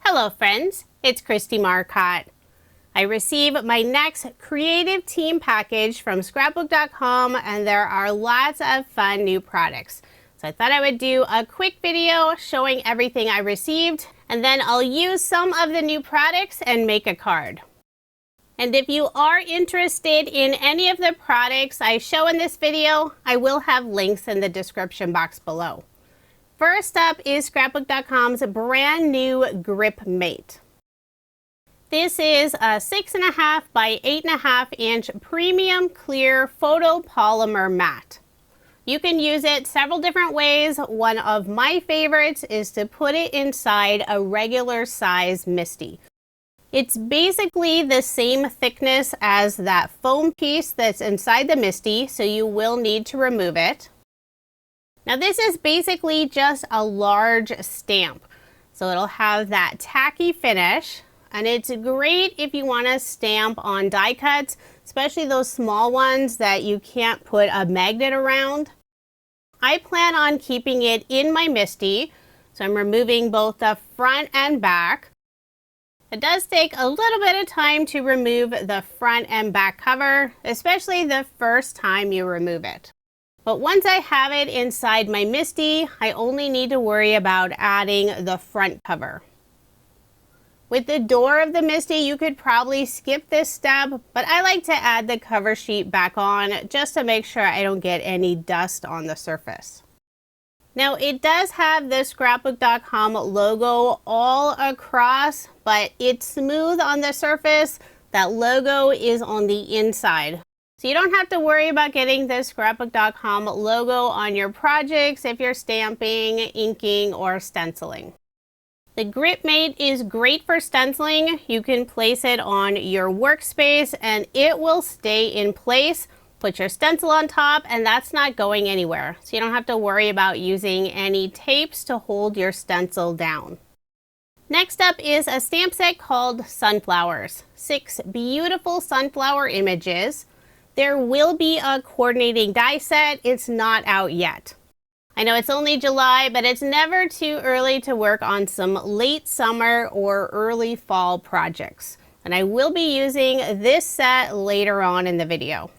Hello friends, it's Kristie Marcotte. I received my next creative team package from scrapbook.com and there are lots of fun new products. So I thought I would do a quick video showing everything I received and then I'll use some of the new products and make a card. And if you are interested in any of the products I show in this video, I will have links in the description box below. First up is scrapbook.com's brand new GripMate. This is a 6.5 by 8.5 inch premium clear photopolymer mat. You can use it several different ways. One of my favorites is to put it inside a regular size MISTI. It's basically the same thickness as that foam piece that's inside the MISTI, so you will need to remove it. Now this is basically just a large stamp, so it'll have that tacky finish, and it's great if you want to stamp on die cuts, especially those small ones that you can't put a magnet around. I plan on keeping it in my MISTI, so I'm removing both the front and back. It does take a little bit of time to remove the front and back cover, especially the first time you remove it. But once I have it inside my MISTI, I only need to worry about adding the front cover. With the door of the MISTI, you could probably skip this step, but I like to add the cover sheet back on just to make sure I don't get any dust on the surface. Now it does have the scrapbook.com logo all across, but it's smooth on the surface. That logo is on the inside. So you don't have to worry about getting the scrapbook.com logo on your projects if you're stamping, inking, or stenciling. The GripMate is great for stenciling. You can place it on your workspace and it will stay in place. Put your stencil on top and that's not going anywhere. So you don't have to worry about using any tapes to hold your stencil down. Next up is a stamp set called Sunflowers. 6 beautiful sunflower images. There will be a coordinating die set. It's not out yet. I know it's only July, but it's never too early to work on some late summer or early fall projects. And I will be using this set later on in the video.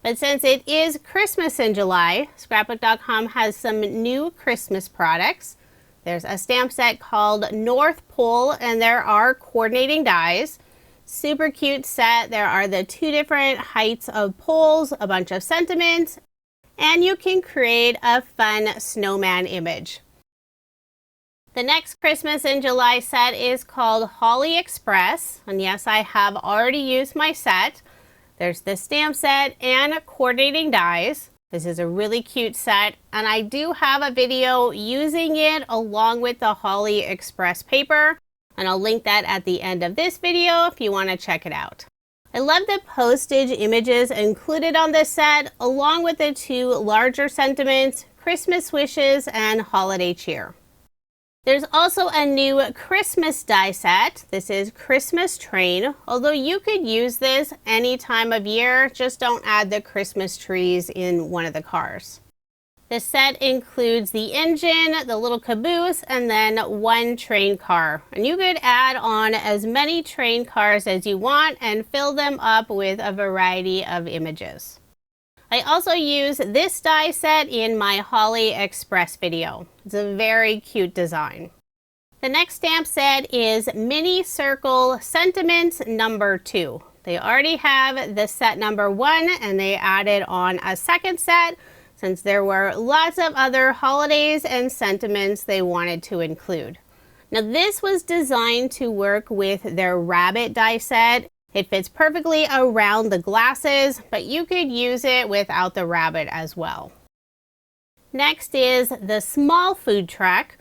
But since it is Christmas in July, scrapbook.com has some new Christmas products. There's a stamp set called North Pole and there are coordinating dies. Super cute set. There are the 2 different heights of poles, a bunch of sentiments, and you can create a fun snowman image. The next Christmas in July set is called Holly Express, and yes, I have already used my set. There's the stamp set and coordinating dies. This is a really cute set, and I do have a video using it along with the Holly Express paper. And I'll link that at the end of this video if you want to check it out. I love the postage images included on this set, along with the 2 larger sentiments, Christmas wishes and holiday cheer. There's also a new Christmas die set. This is Christmas Train, although you could use this any time of year, just don't add the Christmas trees in one of the cars. The set includes the engine, the little caboose, and then 1 train car. And you could add on as many train cars as you want and fill them up with a variety of images. I also use this die set in my Holly Express video. It's a very cute design. The next stamp set is Mini Circle Sentiments number 2. They already have the set number 1 and they added on a second set, since there were lots of other holidays and sentiments they wanted to include. Now this was designed to work with their rabbit die set. It fits perfectly around the glasses, but you could use it without the rabbit as well. Next is the small food truck.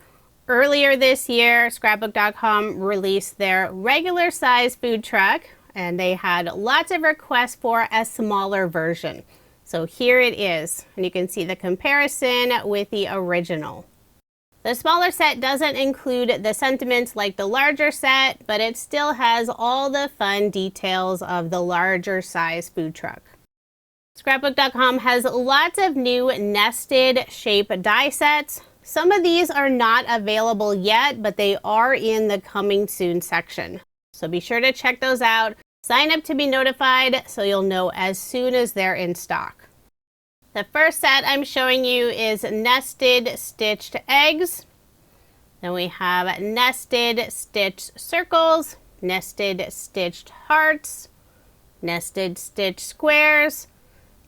Earlier this year, scrapbook.com released their regular size food truck, and they had lots of requests for a smaller version. So here it is, and you can see the comparison with the original. The smaller set doesn't include the sentiments like the larger set, but it still has all the fun details of the larger size food truck. Scrapbook.com has lots of new nested shape die sets. Some of these are not available yet, but they are in the coming soon section. So be sure to check those out. Sign up to be notified so you'll know as soon as they're in stock. The first set I'm showing you is nested stitched eggs. Then we have nested stitched circles, nested stitched hearts, nested stitched squares,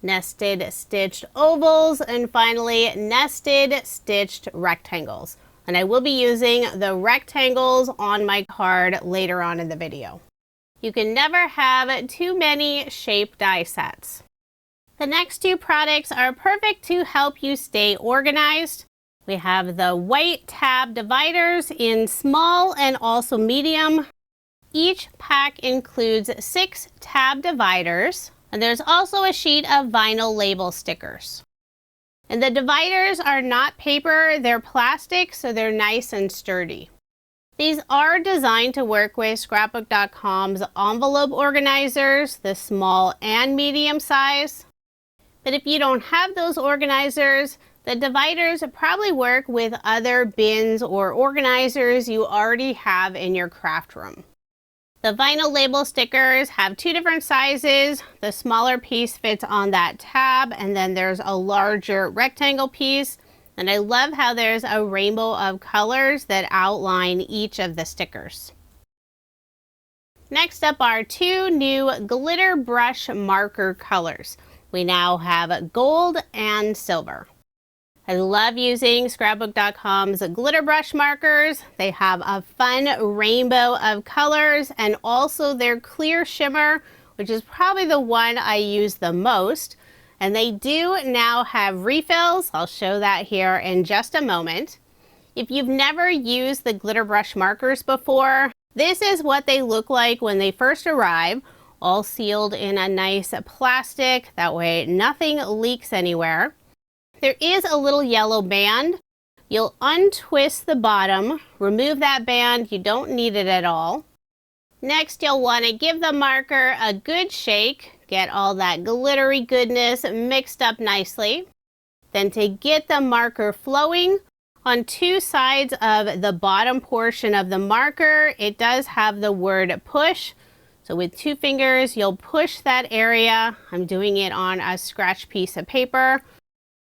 nested stitched ovals, and finally nested stitched rectangles. And I will be using the rectangles on my card later on in the video. You can never have too many shape die sets. The next two products are perfect to help you stay organized. We have the white tab dividers in small and also medium. Each pack includes 6 tab dividers, and there's also a sheet of vinyl label stickers. And the dividers are not paper, they're plastic, so they're nice and sturdy. These are designed to work with Scrapbook.com's envelope organizers, the small and medium size. But if you don't have those organizers, the dividers probably work with other bins or organizers you already have in your craft room. The vinyl label stickers have 2 different sizes. The smaller piece fits on that tab, and then there's a larger rectangle piece. And I love how there's a rainbow of colors that outline each of the stickers. Next up are 2 new glitter brush marker colors. We now have gold and silver. I love using Scrapbook.com's glitter brush markers. They have a fun rainbow of colors, and also their clear shimmer, which is probably the one I use the most. And they do now have refills. I'll show that here in just a moment. If you've never used the glitter brush markers before, this is what they look like when they first arrive, all sealed in a nice plastic. That way nothing leaks anywhere. There is a little yellow band. You'll untwist the bottom, remove that band. You don't need it at all. Next, you'll want to give the marker a good shake. Get all that glittery goodness mixed up nicely. Then to get the marker flowing, on 2 sides of the bottom portion of the marker, it does have the word push. So with 2 fingers, you'll push that area. I'm doing it on a scratch piece of paper.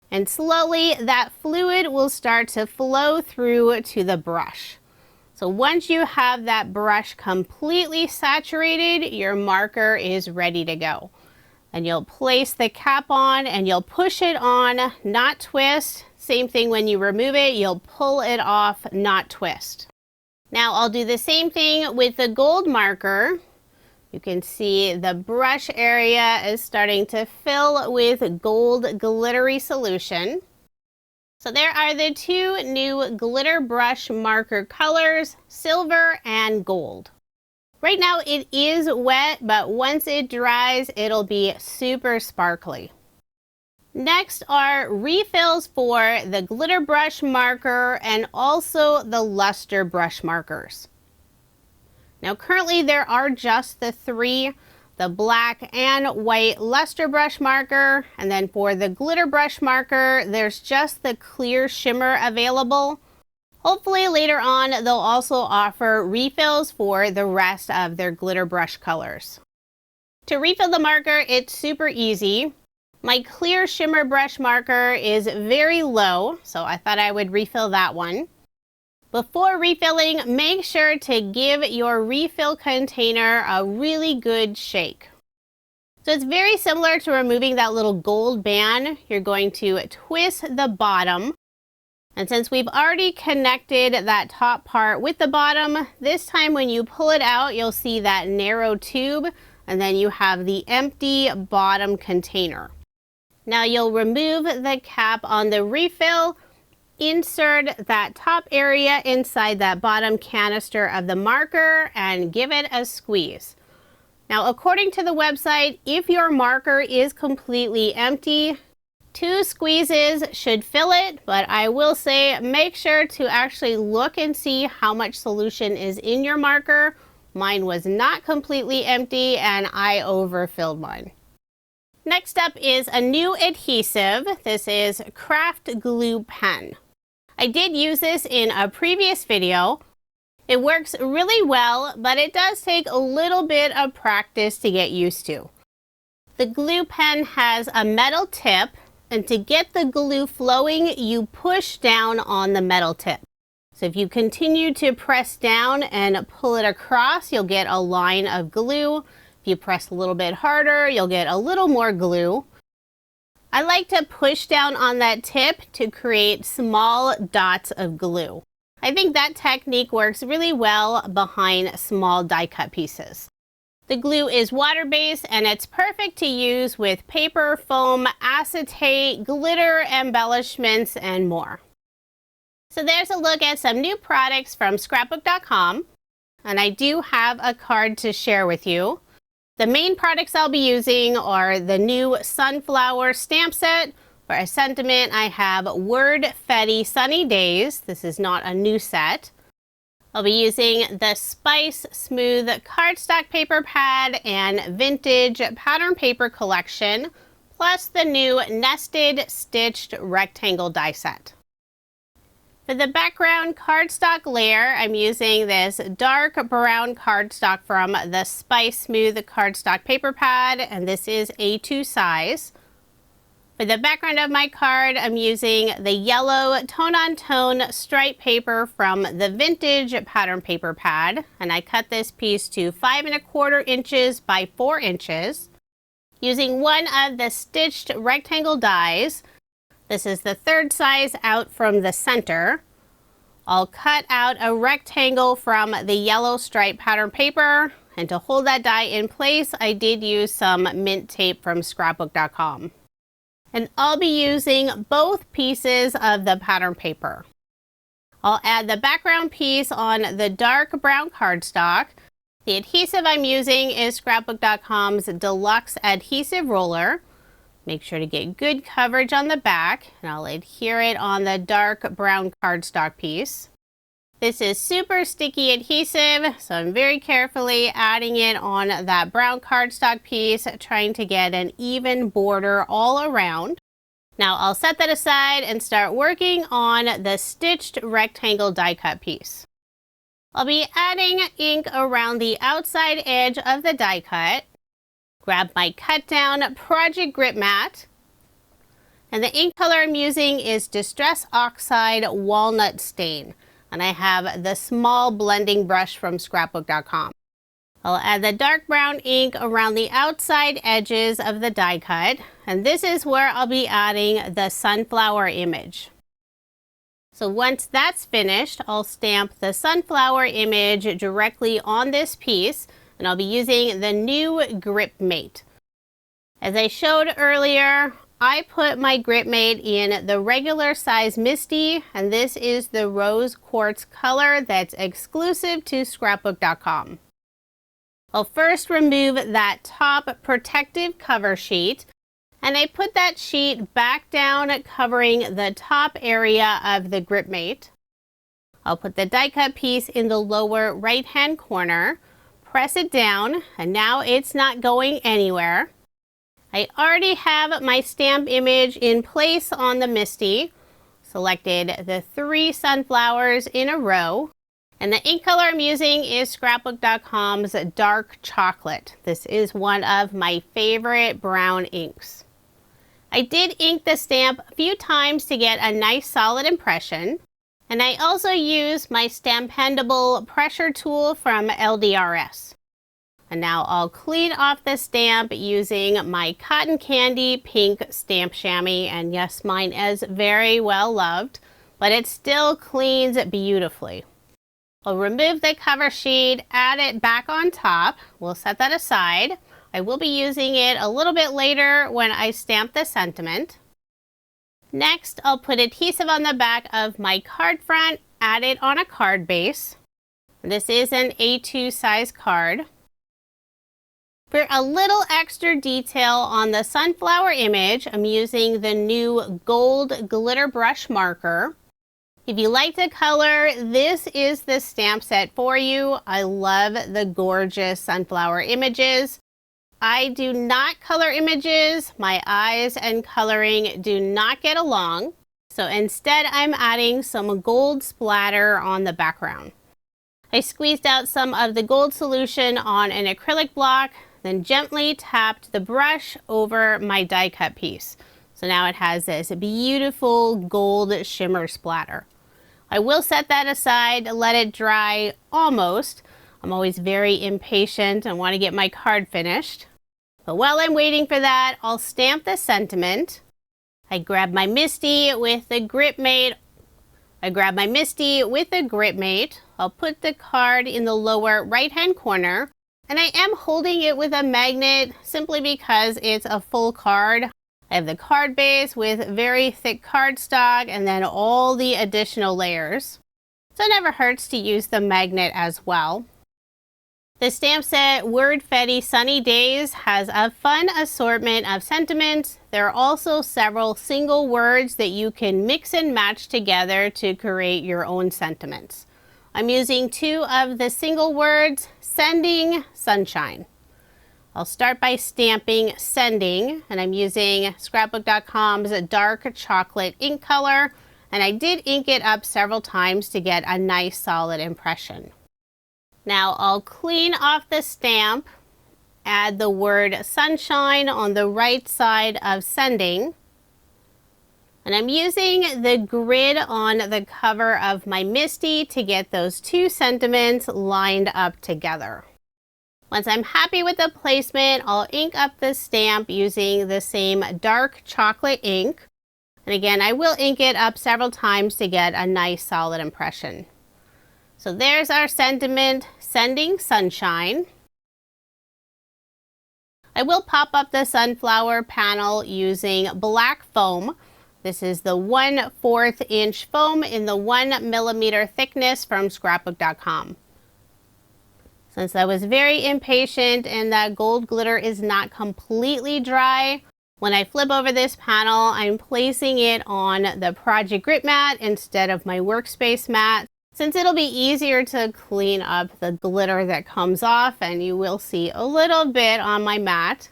And slowly that fluid will start to flow through to the brush. So once you have that brush completely saturated, your marker is ready to go. And you'll place the cap on and you'll push it on, not twist. Same thing when you remove it, you'll pull it off, not twist. Now I'll do the same thing with the gold marker. You can see the brush area is starting to fill with gold glittery solution. So there are the 2 new glitter brush marker colors, silver and gold. Right now it is wet, but once it dries, it'll be super sparkly. Next are refills for the glitter brush marker and also the luster brush markers. Now currently there are just the 3, the black and white luster brush marker, and then for the glitter brush marker, there's just the clear shimmer available. Hopefully later on they'll also offer refills for the rest of their glitter brush colors. To refill the marker, it's super easy. My clear shimmer brush marker is very low, so I thought I would refill that one. Before refilling, make sure to give your refill container a really good shake. So it's very similar to removing that little gold band. You're going to twist the bottom. And since we've already connected that top part with the bottom, this time when you pull it out, you'll see that narrow tube, and then you have the empty bottom container. Now you'll remove the cap on the refill. Insert that top area inside that bottom canister of the marker and give it a squeeze. Now, according to the website, if your marker is completely empty, 2 squeezes should fill it, but I will say make sure to actually look and see how much solution is in your marker. Mine was not completely empty and I overfilled mine. Next up is a new adhesive. This is Craft Glue Pen. I did use this in a previous video. It works really well, but it does take a little bit of practice to get used to. The glue pen has a metal tip, and to get the glue flowing, you push down on the metal tip. So if you continue to press down and pull it across, you'll get a line of glue. If you press a little bit harder, you'll get a little more glue. I like to push down on that tip to create small dots of glue. I think that technique works really well behind small die cut pieces. The glue is water-based and it's perfect to use with paper, foam, acetate, glitter, embellishments, and more. So there's a look at some new products from scrapbook.com, and I do have a card to share with you. The main products I'll be using are the new sunflower stamp set. For a sentiment, I have Word Fetty Sunny Days. This is not a new set. I'll be using the Spice Smooth cardstock paper pad and vintage pattern paper collection, plus the new nested stitched rectangle die set. For the background cardstock layer, I'm using this dark brown cardstock from the Spice Smooth cardstock paper pad, and this is A2 size. For the background of my card, I'm using the yellow tone-on-tone stripe paper from the vintage pattern paper pad, and I cut this piece to 5 1/4 inches by 4 inches. Using one of the stitched rectangle dies, this is the 3rd size out from the center. I'll cut out a rectangle from the yellow stripe pattern paper, and to hold that die in place, I did use some mint tape from scrapbook.com. And I'll be using both pieces of the pattern paper. I'll add the background piece on the dark brown cardstock. The adhesive I'm using is scrapbook.com's Deluxe Adhesive Roller. Make sure to get good coverage on the back, and I'll adhere it on the dark brown cardstock piece. This is super sticky adhesive, so I'm very carefully adding it on that brown cardstock piece, trying to get an even border all around. Now I'll set that aside and start working on the stitched rectangle die cut piece. I'll be adding ink around the outside edge of the die cut. Grab my cut down project GripMate, and the ink color I'm using is Distress Oxide Walnut Stain, and I have the small blending brush from scrapbook.com. I'll add the dark brown ink around the outside edges of the die cut, and this is where I'll be adding the sunflower image. So once that's finished, I'll stamp the sunflower image directly on this piece, and I'll be using the new GripMate. As I showed earlier, I put my GripMate in the regular size Misty, and this is the rose quartz color that's exclusive to scrapbook.com. I'll first remove that top protective cover sheet, and I put that sheet back down, covering the top area of the GripMate. I'll put the die cut piece in the lower right hand corner, press it down, and now it's not going anywhere. I already have my stamp image in place on the Misty, selected the 3 sunflowers in a row, and the ink color I'm using is scrapbook.com's Dark Chocolate. This is one of my favorite brown inks. I did ink the stamp a few times to get a nice solid impression, and I also used my Stampendable pressure tool from LDRS. And now I'll clean off the stamp using my Cotton Candy pink stamp chamois, and yes, mine is very well loved, but it still cleans beautifully. I'll remove the cover sheet, add it back on top. We'll set that aside. I will be using it a little bit later when I stamp the sentiment. Next, I'll put adhesive on the back of my card front, add it on a card base. This is an A2 size card. For a little extra detail on the sunflower image, I'm using the new gold glitter brush marker. If you like the color, this is the stamp set for you. I love the gorgeous sunflower images. I do not color images. My eyes and coloring do not get along. So instead, I'm adding some gold splatter on the background. I squeezed out some of the gold solution on an acrylic block, then gently tapped the brush over my die cut piece. So now it has this beautiful gold shimmer splatter. I will set that aside, let it dry almost. I'm always very impatient and want to get my card finished. But while I'm waiting for that, I'll stamp the sentiment. I grab my Misty with the GripMate. I'll put the card in the lower right-hand corner. And I am holding it with a magnet simply because it's a full card. I have the card base with very thick cardstock and then all the additional layers. So it never hurts to use the magnet as well. The stamp set Wordfetti Sunny Days has a fun assortment of sentiments. There are also several single words that you can mix and match together to create your own sentiments. I'm using 2 of the single words, sending, sunshine. I'll start by stamping sending, and I'm using scrapbook.com's dark chocolate ink color, and I did ink it up several times to get a nice solid impression. Now I'll clean off the stamp, add the word sunshine on the right side of sending, and I'm using the grid on the cover of my Misty to get those 2 sentiments lined up together. Once I'm happy with the placement, I'll ink up the stamp using the same dark chocolate ink. And again, I will ink it up several times to get a nice solid impression. So there's our sentiment, sending sunshine. I will pop up the sunflower panel using black foam. This is the 1/4 inch foam in the 1 millimeter thickness from scrapbook.com. Since I was very impatient and that gold glitter is not completely dry, when I flip over this panel, I'm placing it on the project grip mat instead of my workspace mat, since it'll be easier to clean up the glitter that comes off, and you will see a little bit on my mat.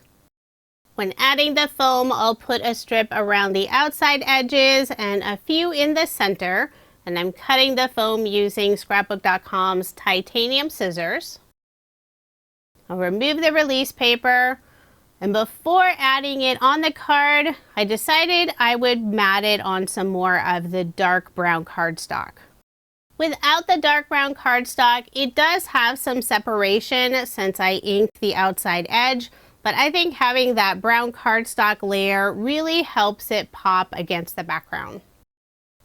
When adding the foam, I'll put a strip around the outside edges and a few in the center, and I'm cutting the foam using scrapbook.com's titanium scissors. I'll remove the release paper, and before adding it on the card, I decided I would mat it on some more of the dark brown cardstock. Without the dark brown cardstock, it does have some separation since I inked the outside edge, but I think having that brown cardstock layer really helps it pop against the background.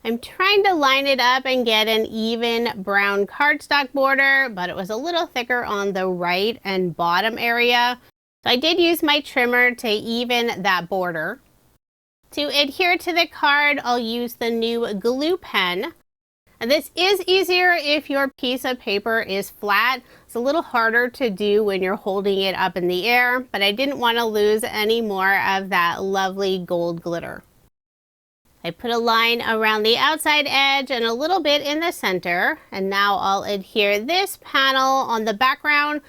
I'm trying to line it up and get an even brown cardstock border, but it was a little thicker on the right and bottom area. So I did use my trimmer to even that border. To adhere to the card, I'll use the new glue pen. And this is easier if your piece of paper is flat. It's a little harder to do when you're holding it up in the air, but I didn't want to lose any more of that lovely gold glitter. I put a line around the outside edge and a little bit in the center, and now I'll adhere this panel on the background.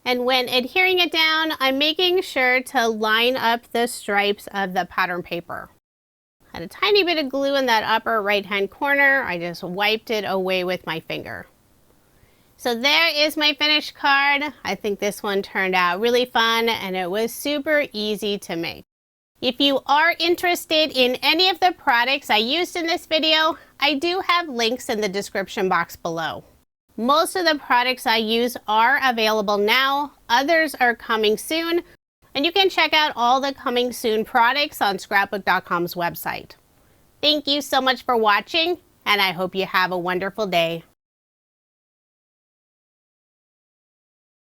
And when adhering it down, I'm making sure to line up the stripes of the pattern paper. Had a tiny bit of glue in that upper right-hand corner. I just wiped it away with my finger. So there is my finished card. I think this one turned out really fun and it was super easy to make. If you are interested in any of the products I used in this video, I do have links in the description box below. Most of the products I use are available now. Others are coming soon. And you can check out all the coming soon products on scrapbook.com's website. Thank you so much for watching, and I hope you have a wonderful day.